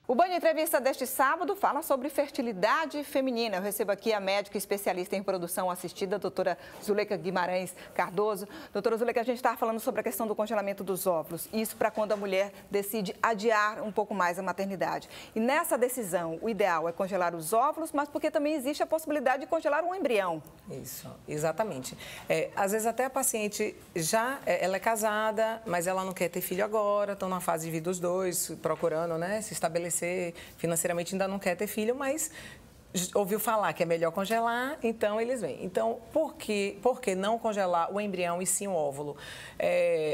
O Banho Entrevista deste sábado fala sobre fertilidade feminina. Eu recebo aqui a médica especialista em reprodução assistida, a doutora Zuleika Guimarães Cardoso. Doutora Zuleika, a gente está falando sobre a questão do congelamento dos óvulos. Isso para quando a mulher decide adiar um pouco mais a maternidade. E nessa decisão, o ideal é congelar os óvulos, mas porque também existe a possibilidade de congelar um embrião. Isso, exatamente. Às vezes até a paciente ela é casada, mas ela não quer ter filho agora, estão na fase de vida os dois, procurando, né, se estabelecer financeiramente, ainda não quer ter filho, mas ouviu falar que é melhor congelar, então eles vêm. Então, por que não congelar o embrião e sim o óvulo?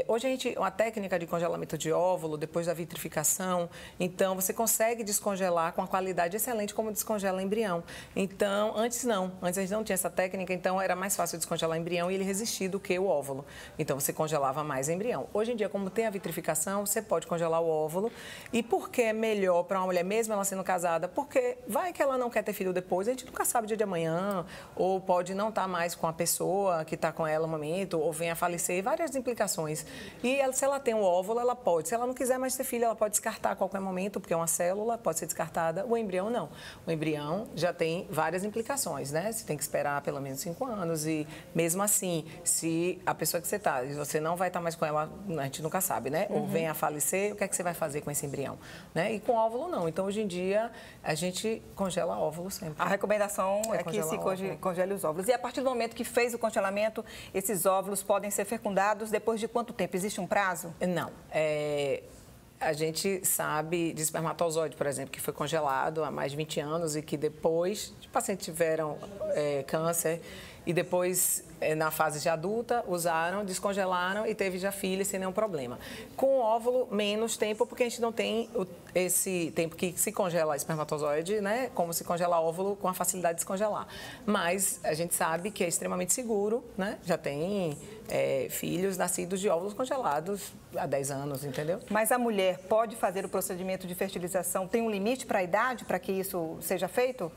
Hoje uma técnica de congelamento de óvulo, depois da vitrificação, então você consegue descongelar com a qualidade excelente como descongela embrião. Então, antes a gente não tinha essa técnica, então era mais fácil descongelar embrião e ele resistir do que o óvulo. Então, você congelava mais embrião. Hoje em dia, como tem a vitrificação, você pode congelar o óvulo. E por que é melhor para uma mulher, mesmo ela sendo casada? Porque vai que ela não quer ter filho depois, a gente nunca sabe o dia de amanhã, ou pode não estar mais com a pessoa que está com ela no momento, ou venha a falecer, várias implicações. E se ela tem um óvulo, ela pode. Se ela não quiser mais ter filho, ela pode descartar a qualquer momento, porque é uma célula, pode ser descartada. O embrião não. O embrião já tem várias implicações, né? Você tem que esperar pelo menos 5 anos e mesmo assim, se a pessoa que você está, você não vai estar mais com ela, a gente nunca sabe, né? Ou venha a falecer, o que é que você vai fazer com esse embrião? Né? E com óvulo não. Então, hoje em dia, a gente congela óvulos. A recomendação é que se congele os óvulos. E a partir do momento que fez o congelamento, esses óvulos podem ser fecundados depois de quanto tempo? Existe um prazo? Não. A gente sabe de espermatozoide, por exemplo, que foi congelado há mais de 20 anos e que depois, os pacientes tiveram câncer e depois, na fase de adulta, usaram, descongelaram e teve já filhos sem nenhum problema. Com o óvulo, menos tempo, porque a gente não tem esse tempo que se congela espermatozoide, né? Como se congela óvulo com a facilidade de descongelar. Mas a gente sabe que é extremamente seguro, né? Já tem filhos nascidos de óvulos congelados há 10 anos, entendeu? Mas a mulher pode fazer o procedimento de fertilização? Tem um limite para a idade para que isso seja feito?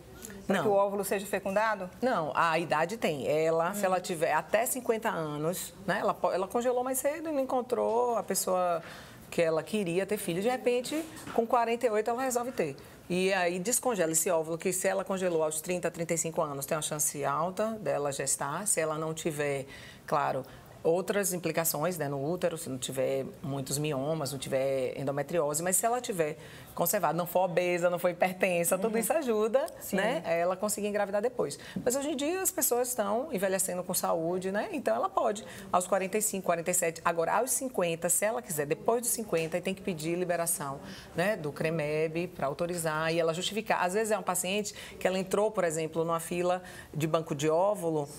Para que o óvulo seja fecundado? Não, a idade tem. Se ela tiver até 50 anos, né? Ela congelou mais cedo e não encontrou a pessoa que ela queria ter filho. De repente, com 48, ela resolve ter. E aí descongela esse óvulo, que se ela congelou aos 30, 35 anos, tem uma chance alta dela gestar. Se ela não tiver, claro, outras implicações, né, no útero, se não tiver muitos miomas, não tiver endometriose, mas se ela tiver conservada, não for obesa, não for hipertensa, tudo isso ajuda, né, a ela conseguir engravidar depois. Mas hoje em dia as pessoas estão envelhecendo com saúde, né, então ela pode, aos 45, 47, agora aos 50, se ela quiser, depois dos 50, tem que pedir liberação, né, do CREMEB para autorizar e ela justificar. Às vezes é uma paciente que ela entrou, por exemplo, numa fila de banco de óvulo,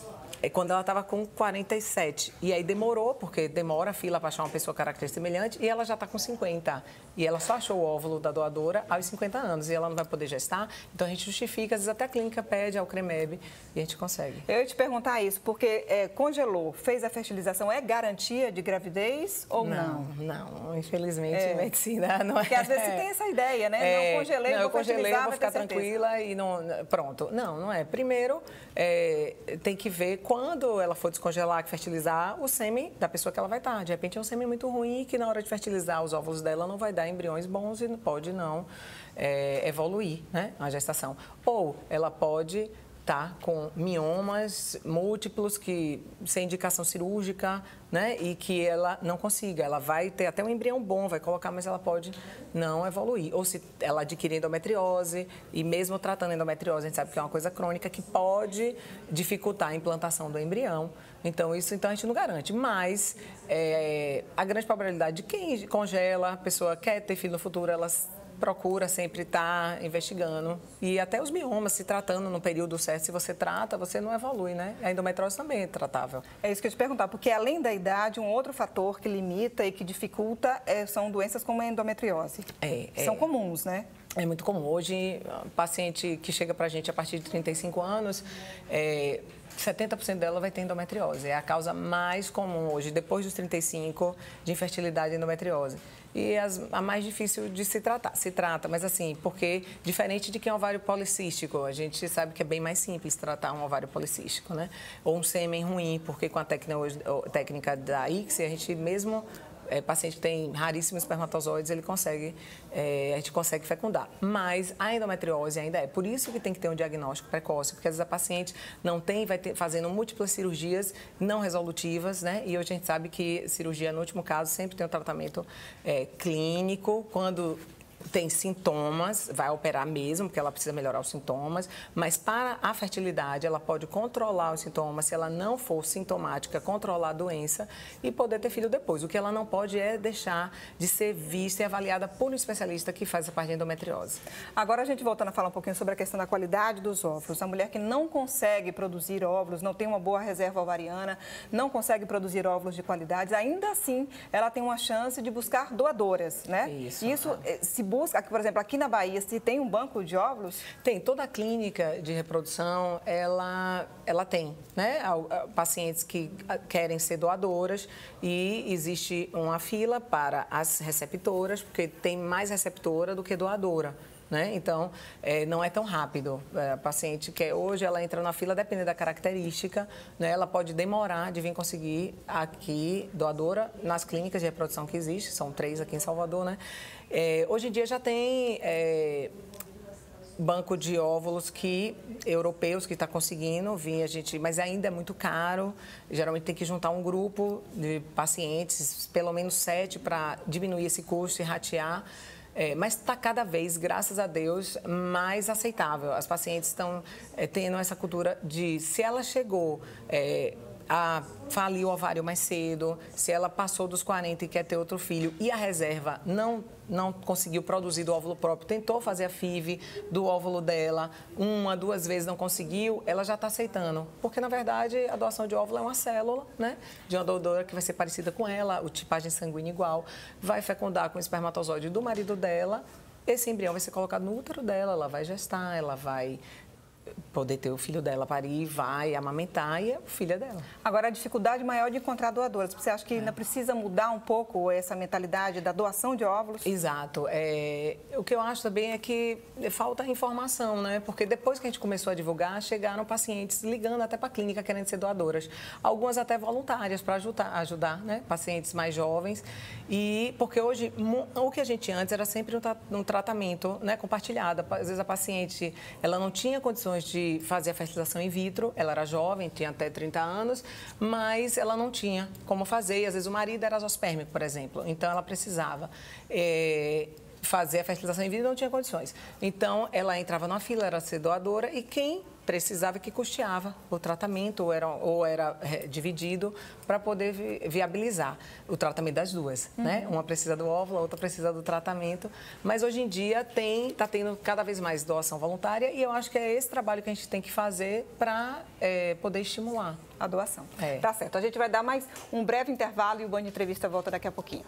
quando ela estava com 47. E aí demorou, porque demora a fila para achar uma pessoa característica semelhante, e ela já está com 50. E ela só achou o óvulo da doadora aos 50 anos, e ela não vai poder gestar. Então, a gente justifica, às vezes até a clínica pede ao CREMEB e a gente consegue. Eu ia te perguntar isso, porque congelou, fez a fertilização, é garantia de gravidez ou não? Não, infelizmente, medicina não é. Porque às vezes você tem essa ideia, né? Não congelei, eu congelei, vou ficar tranquila e não... Pronto. Não é. Primeiro, tem que ver quando ela for descongelar, fertilizar, o sêmen da pessoa que ela vai estar. De repente é um sêmen muito ruim que na hora de fertilizar os óvulos dela não vai dar embriões bons e pode não evoluir, né, a gestação. Ou ela pode estar com miomas múltiplos sem indicação cirúrgica, né, e que ela não consiga. Ela vai ter até um embrião bom, vai colocar, mas ela pode não evoluir. Ou se ela adquirir endometriose, e mesmo tratando endometriose, a gente sabe que é uma coisa crônica que pode dificultar a implantação do embrião. Então, a gente não garante. Mas a grande probabilidade de quem congela, a pessoa quer ter filho no futuro, elas procura sempre estar investigando. E até os miomas, se tratando no período certo, se você trata, você não evolui, né? A endometriose também é tratável. É isso que eu ia te perguntar, porque além da idade, um outro fator que limita e que dificulta são doenças como a endometriose. São comuns, né? É muito comum. Hoje, paciente que chega pra gente a partir de 35 anos, 70% dela vai ter endometriose. É a causa mais comum hoje, depois dos 35, de infertilidade e endometriose. E a mais difícil de se tratar. Se trata, mas assim, porque diferente de quem é ovário policístico, a gente sabe que é bem mais simples tratar um ovário policístico, né? Ou um sêmen ruim, porque com a técnica da ICSI, a gente mesmo paciente que tem raríssimos espermatozoides, a gente consegue fecundar. Mas a endometriose ainda é. Por isso que tem que ter um diagnóstico precoce, porque às vezes a paciente não tem, vai ter, fazendo múltiplas cirurgias não resolutivas, né? E hoje a gente sabe que cirurgia, no último caso, sempre tem um tratamento clínico. Quando tem sintomas, vai operar mesmo, porque ela precisa melhorar os sintomas, mas para a fertilidade ela pode controlar os sintomas, se ela não for sintomática, controlar a doença e poder ter filho depois. O que ela não pode é deixar de ser vista e avaliada por um especialista que faz a parte de endometriose. Agora a gente voltando a falar um pouquinho sobre a questão da qualidade dos óvulos. A mulher que não consegue produzir óvulos, não tem uma boa reserva ovariana, não consegue produzir óvulos de qualidade, ainda assim ela tem uma chance de buscar doadoras, né? Isso se busca, por exemplo, aqui na Bahia, se tem um banco de óvulos? Tem, toda a clínica de reprodução, ela tem, né? Pacientes que querem ser doadoras e existe uma fila para as receptoras, porque tem mais receptora do que doadora. Né? Então, não é tão rápido. A paciente que hoje ela entra na fila, dependendo da característica, né? Ela pode demorar de vir conseguir aqui doadora nas clínicas de reprodução que existem, são 3 aqui em Salvador, né? Hoje em dia já tem banco de óvulos europeus que está conseguindo vir, mas ainda é muito caro. Geralmente tem que juntar um grupo de pacientes, pelo menos 7, para diminuir esse custo e ratear. Mas está cada vez, graças a Deus, mais aceitável. As pacientes estão tendo essa cultura de, se ela chegou a falir o ovário mais cedo, se ela passou dos 40 e quer ter outro filho e a reserva não conseguiu produzir do óvulo próprio, tentou fazer a FIV do óvulo dela, 1, 2 vezes não conseguiu, ela já está aceitando. Porque, na verdade, a doação de óvulo é uma célula, né? De uma doadora que vai ser parecida com ela, o tipagem sanguínea igual, vai fecundar com o espermatozoide do marido dela, esse embrião vai ser colocado no útero dela, ela vai gestar, ela vai poder ter o filho dela, parir, vai amamentar e é o filho dela. Agora, a dificuldade maior de encontrar doadoras. Você acha que ainda precisa mudar um pouco essa mentalidade da doação de óvulos? Exato. O que eu acho também é que falta informação, né? Porque depois que a gente começou a divulgar, chegaram pacientes ligando até para a clínica querendo ser doadoras. Algumas até voluntárias para ajudar, né? Pacientes mais jovens. E porque hoje, o que a gente antes era sempre um tratamento, né? Compartilhado. Às vezes a paciente, ela não tinha condições de fazer a fertilização in vitro, ela era jovem, tinha até 30 anos, mas ela não tinha como fazer, e às vezes o marido era azospérmico, por exemplo, então ela precisava fazer a fertilização in vitro e não tinha condições. Então, ela entrava numa fila, era ser doadora, e quem precisava que custeava o tratamento ou era dividido para poder viabilizar o tratamento das duas, né? Uma precisa do óvulo, a outra precisa do tratamento, mas hoje em dia está tendo cada vez mais doação voluntária e eu acho que é esse trabalho que a gente tem que fazer para poder estimular a doação. Tá certo, a gente vai dar mais um breve intervalo e o Band Entrevista volta daqui a pouquinho.